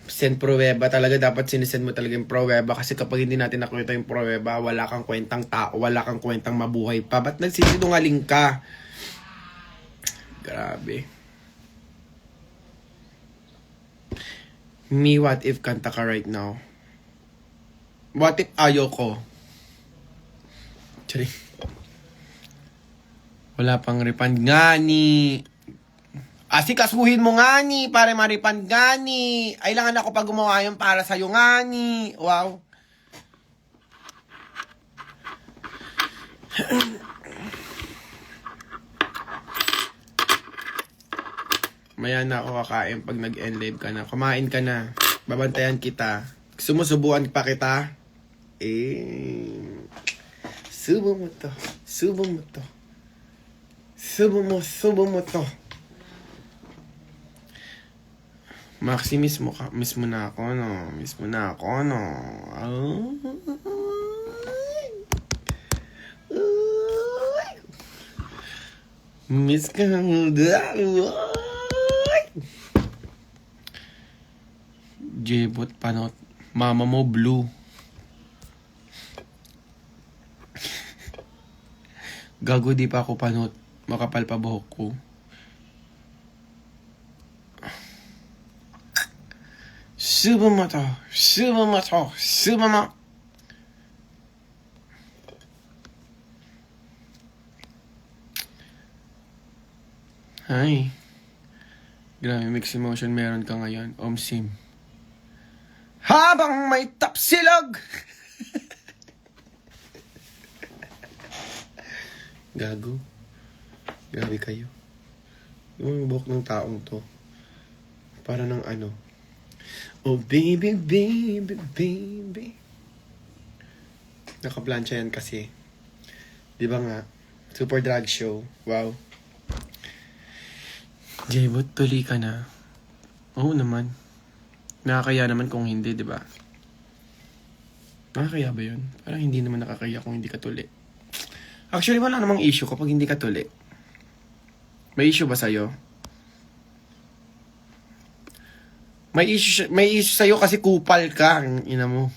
Send pruweba talaga. Dapat sinisend mo talaga yung pruweba. Kasi kapag hindi natin nakita yung pruweba, wala kang kwentang tao. Wala kang kwentang mabuhay pa. Ba't nagsisinungaling ka? Grabe. Me, what if kanta ka right now? What if ayoko? Charing. Wala pang refund nga ni. Asikasuhin mo nga ni para ma-refund nga ni. Kailangan ako pag gumawa yun para sa'yo nga ni. Wow. Maya na ako kakain pag nag-end live ka na. Kumain ka na. Babantayan kita. Sumusubuan pa kita. Subo mo to. Subo mo to. Subo mo to. Maxi, miss mo na ako, no? Miss mo na ako, no? Miss ka mo daw. Jebot, panot. Mama mo, blue. Gago, di pa ako panot. Makapal pa buhok ko. Subo mo to. Subo mo to. Subo mo. Hi. Grabe, mixed emotion meron ka ngayon. Sim. Habang may tapsilog! Gago. Grabe kayo. Yung buhok ng taong to. Para ng ano. Oh baby, baby, baby. Nakaplansya yan kasi. Di ba nga? Super drag show. Wow. Jaybot, tuli ka na. Oo naman. Nakakaya naman kung hindi, di ba? Nakakaya ba yun? Parang hindi naman nakakaya kung hindi ka tuli. Actually, wala namang issue kapag hindi ka tuli. May issue ba sa'yo? May issue sa'yo kasi kupal ka. Ang ina mo.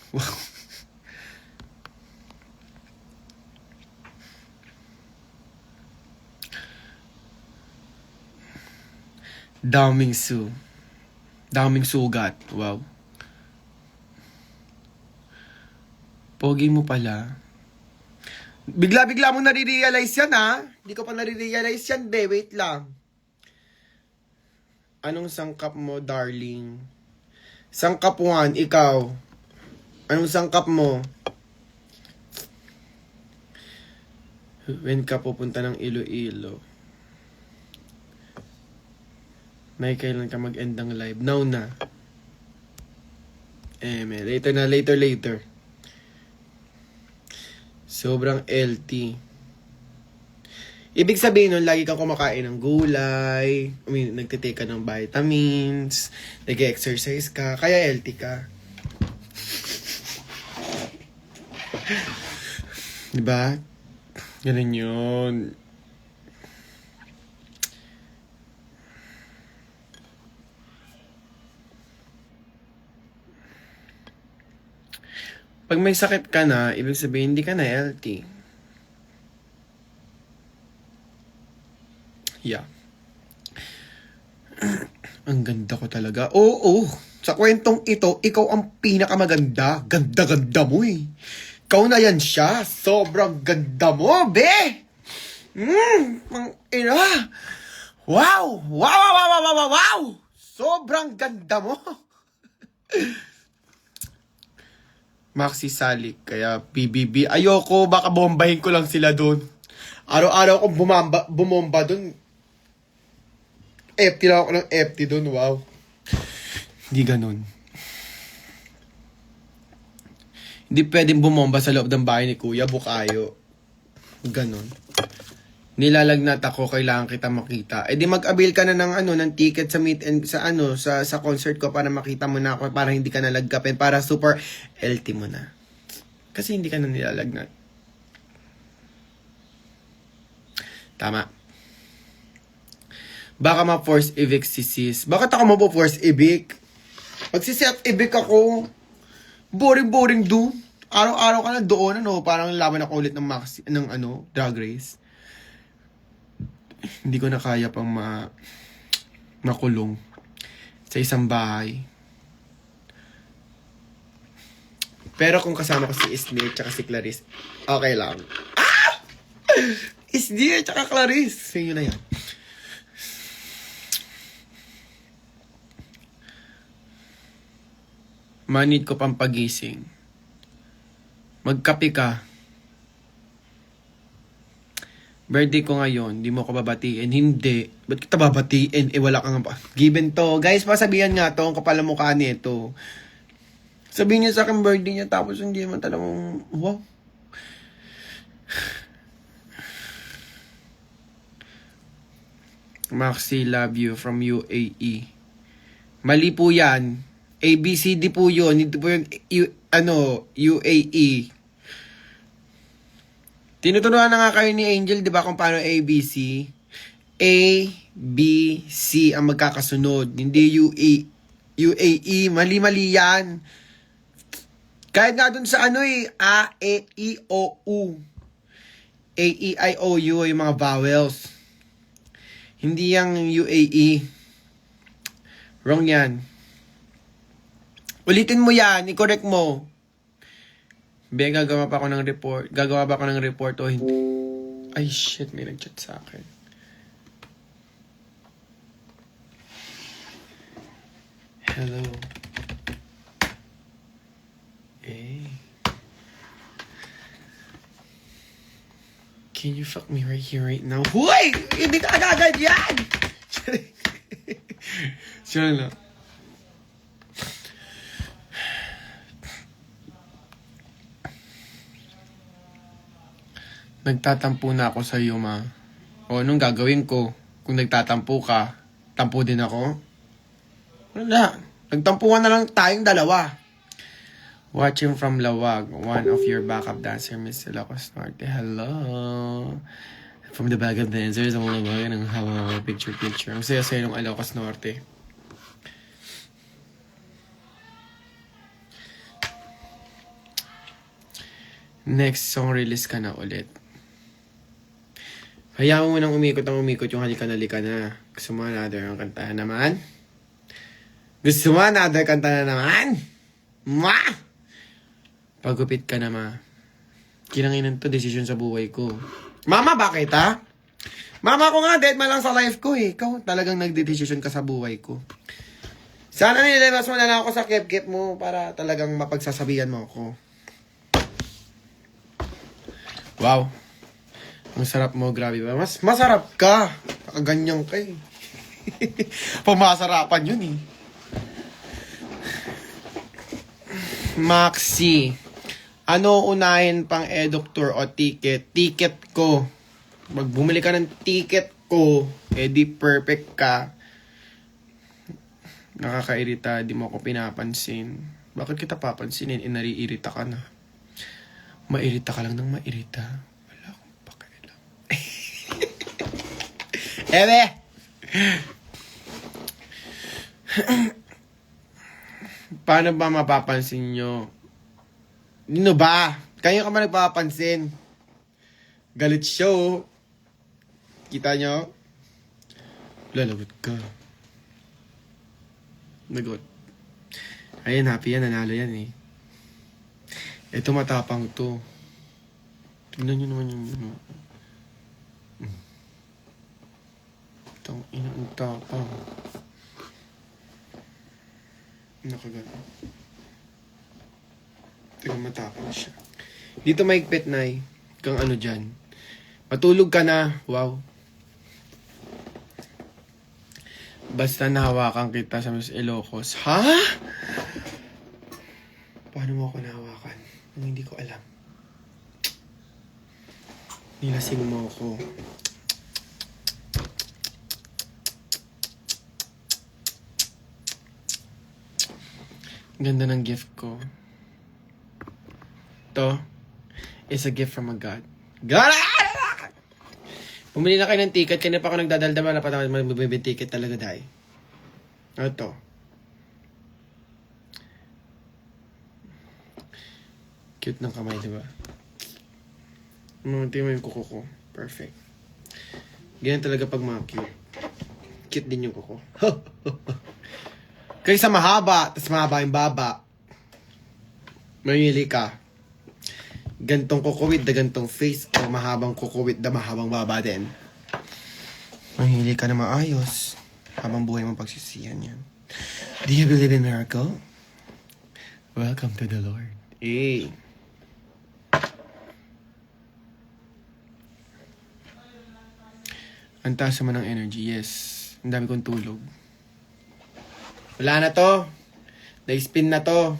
Daming sugat. Wow. Pogi mo pala. Bigla-bigla mo nare-realize yan, ha? Hindi ko pa nare-realize yan, be. Wait lang. Anong sangkap mo, darling? Sangkap 1, ikaw. Anong sangkap mo? When ka pupunta ng Iloilo? May kailan ka mag-end ng live? Now na. May later na, later. Sobrang LT. Ibig sabihin nun, lagi kang kumakain ng gulay, nagtitake ka ng vitamins, nag-exercise ka, kaya LT ka. Diba? Ganun yun. Pag may sakit ka na, ibig sabihin hindi ka na healthy. Yeah. Ang ganda ko talaga. Oo. Sa kwentong ito, ikaw ang pinakamaganda. Ganda-ganda mo eh. Ikaw na yan siya. Sobrang ganda mo, be! Mang ina. Wow! Wow! Sobrang ganda mo. Maxi Salik, kaya PBB. Ayoko, baka bombahin ko lang sila doon. Araw-araw akong bumomba doon. FT lang ako ng FT doon, wow. Hindi ganun. Hindi pwedeng bumomba sa loob ng bahay ni Kuya Bukayo. Ganun. Nilalagnat ako, kailangan kita makita. Eh di mag-avail ka na ng ticket sa meet and sa concert ko para makita mo na ako, para hindi ka nalagkapin, para super LT mo na. Kasi hindi ka na nilalagnat. Tama. Baka ma-force evict si sis. Bakit ako ma-force evict? Magsi-self evict ako. Boring do. Araw-araw ka na doon, parang laban ako ulit ng Drag Race. Hindi ko na kaya pang makulong sa isang bahay. Pero kung kasama ko si Isnir tsaka si Clarice, okay lang. Isnir tsaka Clarice. Sa inyo na yan. Manid ko pang pagising. Magkape ka. Birthday ko ngayon, di mo ko babatiin. Hindi. Ba't kita babatiin? Wala kang pa. Given to. Guys, pasabihan nga to. Ang kapal ng mukha nito. Sabihin niya sa akin birthday niya, tapos hindi naman talagang, wow. Maxi, love you from UAE. Mali po yan. ABCD po yun. Hindi po yun, UAE. Tinuturuan na nga kayo ni Angel, di ba, kung paano ABC? A, B, C ang magkakasunod. Hindi UAE. Mali-mali yan. Kahit nga dun sa A, E, I, O, U. A, E, I, O, U yung mga vowels. Hindi yung UAE. Wrong yan. Ulitin mo yan. I-correct mo. Be, gagawa pa ako ng report. Gagawa ba ako ng report o hindi? Ay, shit. May nag-chat sa akin. Hello. Hey. Can you fuck me right here, right now? Hoy! Hindi ka agad yan! Sure lang. Nagtatampo na ako sa iyo, ma. O, anong gagawin ko? Kung nagtatampo ka, tampo din ako? Wala. Nagtampuhan na lang tayong dalawa. Watching from Lawag, one of your backup dancer, Miss Ilocos Norte. Hello. From the backup dancers, ang mga bagay ng hawa picture-picture. Ang saya-saya ng Ilocos Norte. Next song release ka na ulit. Hayaan mo nang umikot yung halika na. Gusto mo another ang kanta na naman? Gusto mo another kanta na naman? Ma! Pagupit ka na, ma. Kinanginan to, decision sa buhay ko. Mama, bakit ha? Mama ko nga, dead man lang sa life ko eh. Ikaw talagang nagde-decision ka sa buhay ko. Sana nilabas mo na lang ako sa kep-kep mo para talagang mapagsasabihan mo ako. Wow. Ang sarap mo, grabe ba? Mas masarap ka. Nakaganyan ka eh. Pamasarapan yun eh. Maxi. Ano unahin pang e-doctor o ticket? Ticket ko. Pag bumili ka ng ticket ko, di perfect ka. Nakakairita, di mo ako pinapansin. Bakit kita papansinin? Nariirita ka na. Mairita ka lang ng mairita. Wala akong pakialam. Ebe! Paano ba mapapansin nyo? Nino ba? Kayo ka ba nagpapansin? Galit show. Kita nyo? Lalagot ka. Lagot. Ayan, happy yan. Nanalo yan eh. Ito matapang to. Tignan nyo naman yung Itong inang tapang. Nakagano. Teka, matapang siya. Dito maigpit, Nay. Kang ano dyan. Matulog ka na. Wow. Basta nahawakan kita sa Miss Ilocos. Ha? Paano mo ako nahawakan? Hindi ko alam. Nilasing mo ako. Ganda ng gift ko. Ito is a gift from a God. God! Bumili na kayo ng ticket. Kanina pa ako nagdadaldama na patawad magbibig ticket talaga dahil. Ito. Cute ng kamay, diba? Tingnan mo yung kuko ko. Perfect. Ganyan talaga pag mga cute. Cute din yung kuko. Kaysa mahaba, tas mahaba yung baba. Mamili ka. Gantong kuko with the gantong face o mahabang kuko with the mahabang baba din. Mamili ka na maayos habang buhay mong pagsisihan yan. Do you believe in miracle? Welcome to the Lord. Eh. Ang taas naman ng energy, yes. Ang dami kong tulog. Wala na to. Na-spin na to.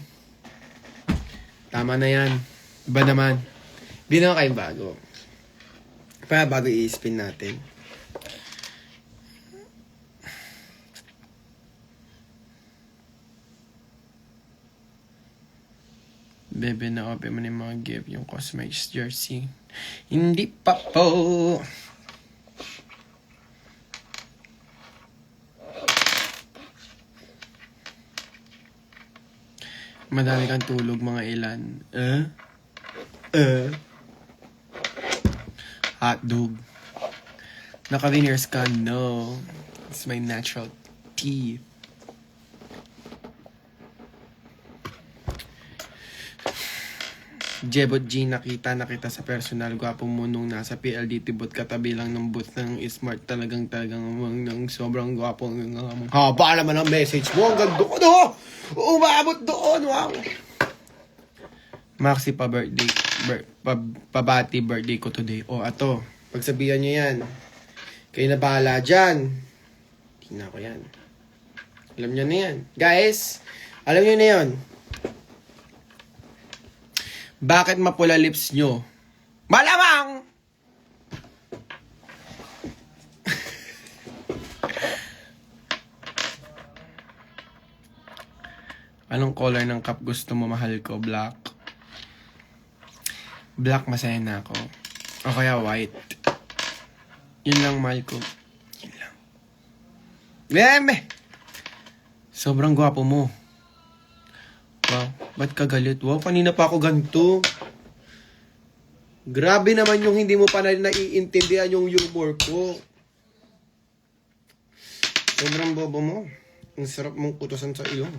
Tama na yan. Iba naman. Hindi naman kayo bago. Para bago i-spin natin. Bebe, na-open mo na yung mga gift. Yung Cosmics jersey. Hindi pa po. Madami kang tulog, mga ilan. Hotdog. Naka-veneers ka? No. It's my natural teeth. Jebot G, nakita sa personal. Gwapo mo nung nasa PLDT booth katabi lang ng booth ng Smart. Talagang ng sobrang gwapo. Haba naman ang message mo. Hanggang doon, oh! Umabot doon, wow! Maxi pabati birthday ko today. O, ato. Pagsabihan nyo yan. Kayo na bahala dyan. Tingnan ko yan. Alam nyo na yan. Guys, alam nyo na yan. Bakit mapula lips nyo? Malamang! Anong color ng cup gusto mo, mahal ko? Black. Black, masaya na ako. O kaya white. Yun lang, mahal ko. Yun lang. Meme! Sobrang gwapo mo. Wow, ba't ka galit? Wow, kanina pa ako ganito. Grabe naman yung hindi mo pa naiintindihan yung humor ko. Sobrang bobo mo. Ang sarap mong kutusan sa iyo.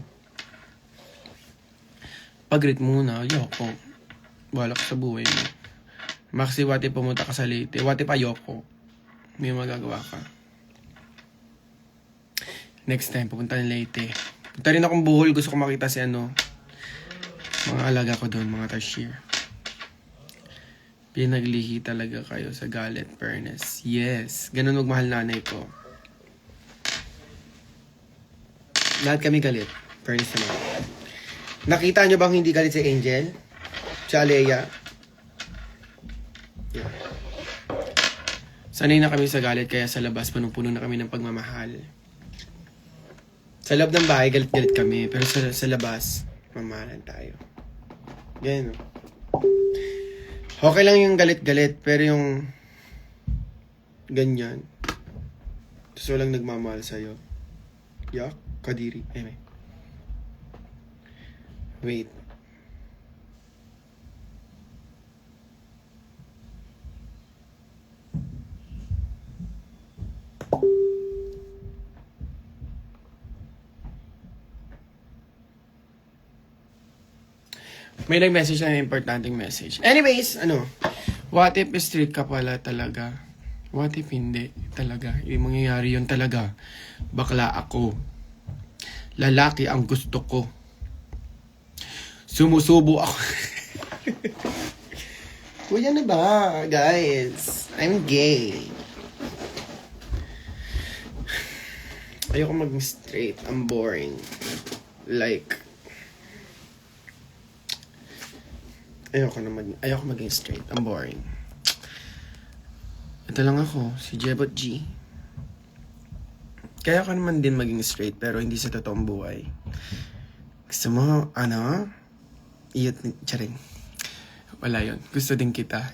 Pag-greet muna, ayoko. Wala ka sa buhay mo. Maxi, what if pumunta ka sa Leyte? What if ayoko? May magagawa ka. Next time, pupunta ng Leyte. Punta rin akong Bohol. Gusto ko makita si mga alaga ko doon, mga tashier. Pinaglihi talaga kayo sa galit, fairness. Yes, ganun magmahal nanay ko. Lahat kami galit, fairness naman. Nakita nyo bang hindi galit si Angel? Si Alea? Yeah. Sanay na kami sa galit, kaya sa labas, punong-puno na kami ng pagmamahal. Sa loob ng bahay, galit-galit kami. Pero sa labas, mamahalan tayo. Ganyan, no? Okay lang yung galit-galit, pero yung ganyan, tapos walang nagmamahal sa'yo. Yak, kadiri. Ay, wait. May nag-message na importanteng message. Anyways, what if straight ka pala talaga? What if hindi talaga? Yung mangyayari yun talaga. Bakla ako. Lalaki ang gusto ko. Sumusubo ako. Kuya na ba, guys? I'm gay. Ayoko maging straight. I'm boring. Ayoko maging straight. I'm boring. Ito lang ako, si Jebot G. Kaya ko naman din maging straight, pero hindi sa totoong buhay. Gusto mo, charing. Wala yun. Gusto din kita.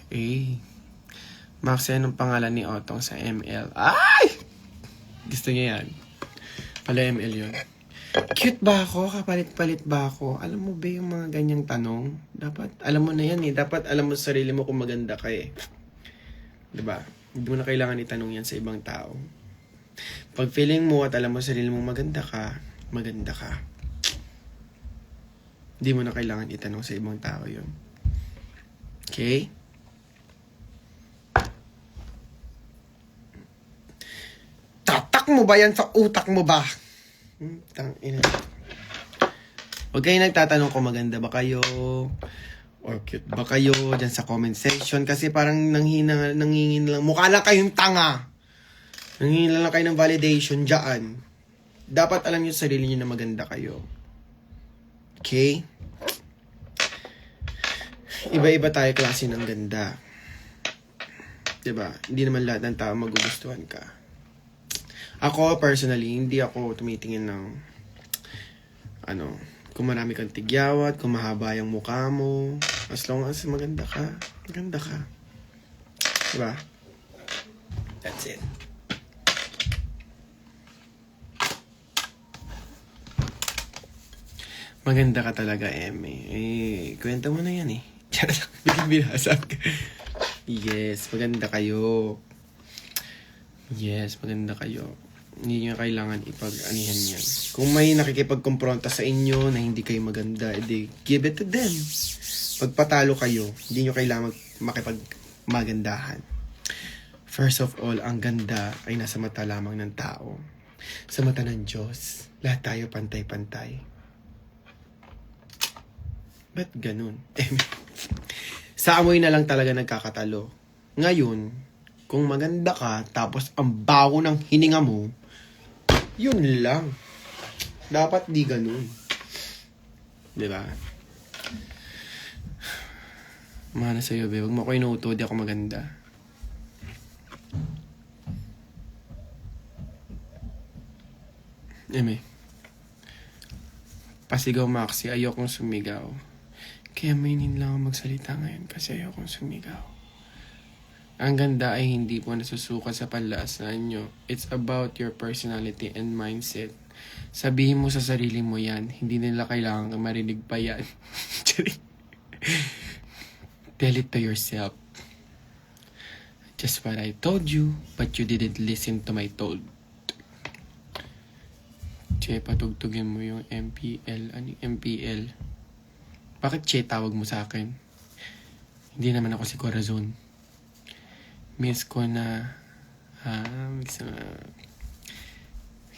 Max, anong pangalan ni Otong sa ML? Ay! Gusto niya yan. Pala ML yun. Cute ba ako? Kapalit-palit ba ako? Alam mo ba yung mga ganyang tanong? Dapat, alam mo na yan eh. Dapat alam mo sa sarili mo kung maganda ka eh. Diba? Hindi mo na kailangan itanong yan sa ibang tao. Pag feeling mo at alam mo sa sarili mo maganda ka, maganda ka. Hindi mo na kailangan itanong sa ibang tao yun. Okay? Tatak mo ba yan sa utak mo ba? Tangina. Huwag kayo nagtatanong kung maganda ba kayo or cute ba kayo dyan sa comment section kasi parang nangingin lang. Mukha lang kayong tanga. Nangingin lang kayo ng validation dyan. Dapat alam nyo sa sarili nyo na maganda kayo. Okay? Iba-iba tayo klase ng ganda. Diba? Hindi naman lahat ng tao magugustuhan ka. Ako, personally, hindi ako tumitingin ng kung marami kang tigyawat, kung mahaba yung mukha mo. As long as maganda ka. Maganda ka. Diba? That's it. Maganda ka talaga, Eme. Kwenta mo na yan eh. Charot lang. Binasag. Yes, maganda kayo. Yes, maganda kayo. Hindi nyo kailangan ipag-anihan yan. Kung may nakikipagkompronta sa inyo na hindi kayo maganda, edi give it to them. Pagpatalo kayo, hindi nyo kailangan makipagmagandahan. First of all, ang ganda ay nasa mata lamang ng tao. Sa mata ng Diyos, lahat tayo pantay-pantay. Ba't ganun? Sa amoy na lang talaga nagkakatalo. Ngayon, kung maganda ka, tapos ang bago ng hininga mo, yun lang. Dapat di ganun. Diba? Mana sa'yo, be. Huwag mo ko inuto, di ako maganda. Eme. Pasigaw, Maxi. Ayokong sumigaw. Kaya mainin lang ako magsalita ngayon kasi ayokong sumigaw. Ang ganda ay hindi po nasusukat sa panlaasan nyo. It's about your personality and mindset. Sabihin mo sa sarili mo yan. Hindi nila kailangan marinig pa yan. Tell it to yourself. Just what I told you, but you didn't listen to my told. Che, patugtugin mo yung MPL. Ano yung MPL? Bakit Che tawag mo sa akin? Hindi naman ako si Corazon. Miss ko na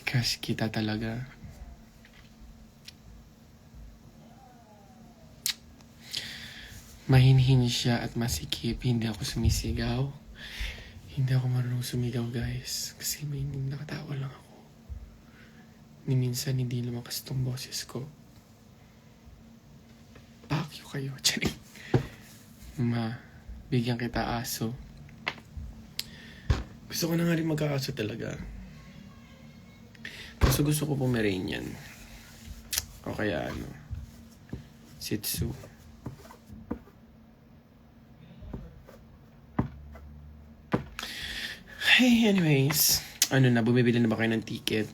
crush kita talaga. Mahinhin siya at masikip. Hindi ako sumisigaw. Hindi ako marunong sumigaw, guys. Kasi may nakatawa lang ako. Ni minsan hindi lumakas tong boses ko. Pakyo kayo. Charing. Ma, bigyan kita aso. Gusto ko na nga rin magka-aso talaga. Kaso gusto ko Pomeranian. O kaya Shih Tzu. Hey, anyways. Bumibili na ba kayo ng ticket?